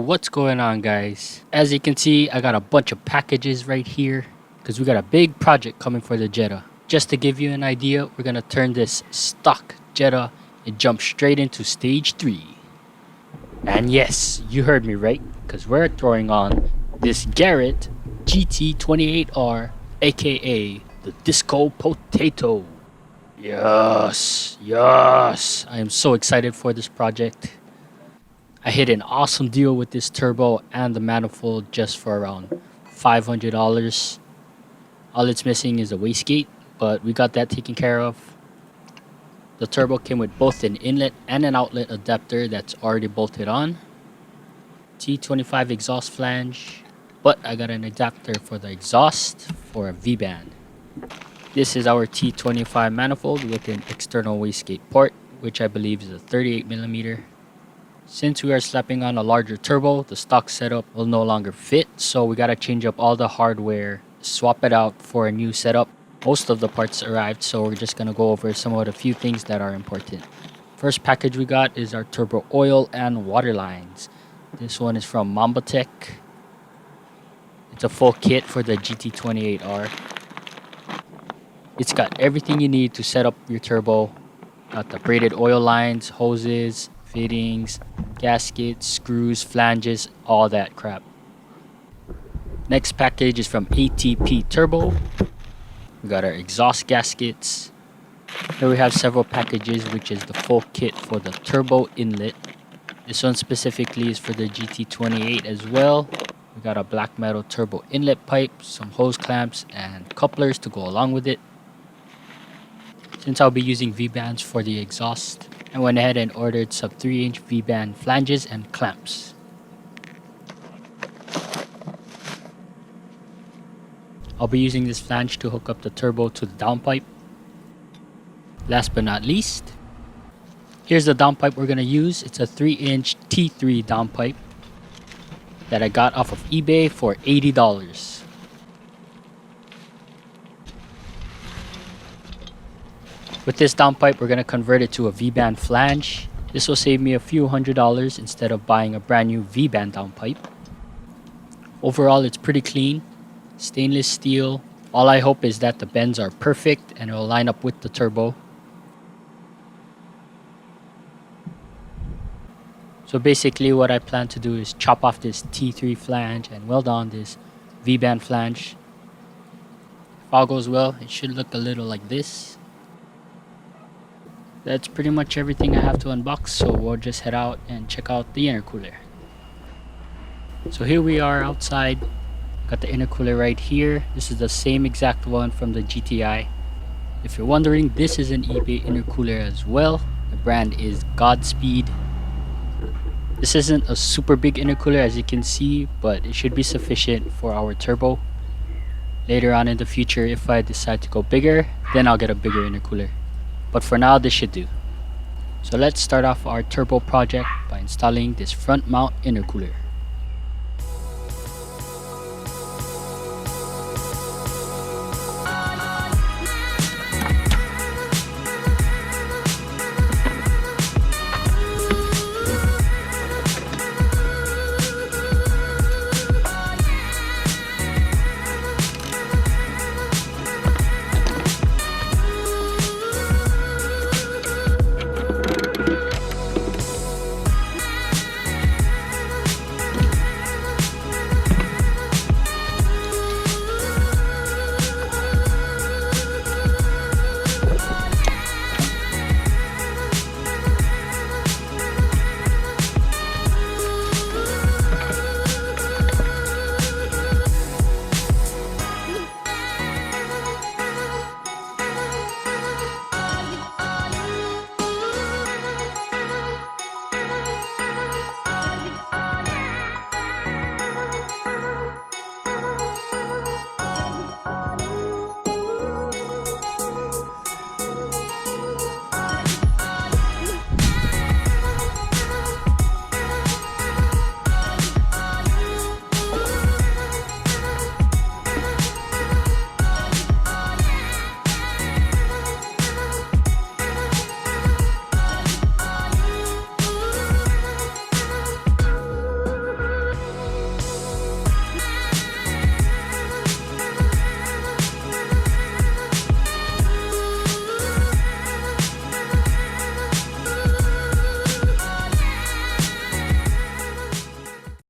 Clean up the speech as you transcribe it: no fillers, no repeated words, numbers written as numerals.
what's going on, guys? As you can see, I got a bunch of packages right here because we got a big project coming for the Jetta. Just to give you an idea, we're gonna turn this stock Jetta and jump straight into stage 3. And yes, you heard me right, because we're throwing on this Garrett GT28R, aka the Disco Potato. Yes, I am so excited for this project. I hit an awesome deal with this turbo and the manifold just for around $500. All it's missing is a wastegate, but we got that taken care of. The turbo came with both an inlet and an outlet adapter that's already bolted on. T25 exhaust flange, but I got an adapter for the exhaust for a V-band. This is our T25 manifold with an external wastegate port, which I believe is a 38mm. Since we are slapping on a larger turbo, the stock setup will no longer fit, so we gotta change up all the hardware, swap it out for a new setup. Most of the parts arrived, so we're just gonna go over some of the few things that are important. First package we got is our turbo oil and water lines. This one is from Mambatech. It's a full kit for the GT28R. It's got everything you need to set up your turbo. Got the braided oil lines, hoses, fittings, gaskets, screws, flanges, all that crap. Next package is from ATP Turbo. We got our exhaust gaskets. Here we have several packages, which is the full kit for the turbo inlet. This one specifically is for the GT28 as well. We got a black metal turbo inlet pipe, some hose clamps, and couplers to go along with it. Since I'll be using V-bands for the exhaust, I went ahead and ordered some 3-inch V-band flanges and clamps. I'll be using this flange to hook up the turbo to the downpipe. Last but not least, here's the downpipe we're going to use. It's a 3-inch T3 downpipe that I got off of eBay for $80. With this downpipe, we're going to convert it to a V-band flange. This will save me a few $100s instead of buying a brand new V-band downpipe. Overall, it's pretty clean. Stainless steel. All I hope is that the bends are perfect and it will line up with the turbo. So basically what I plan to do is chop off this T3 flange and weld on this V-band flange. If all goes well, it should look a little like this. That's pretty much everything I have to unbox, so we'll just head out and check out the intercooler. So here we are outside. Got the intercooler right here. This is the same exact one from the GTI. If you're wondering, this is an eBay intercooler as well. The brand is Godspeed. This isn't a super big intercooler as you can see, but it should be sufficient for our turbo. Later on in the future, if I decide to go bigger, then I'll get a bigger intercooler. But for now, this should do. So let's start off our turbo project by installing this front mount intercooler.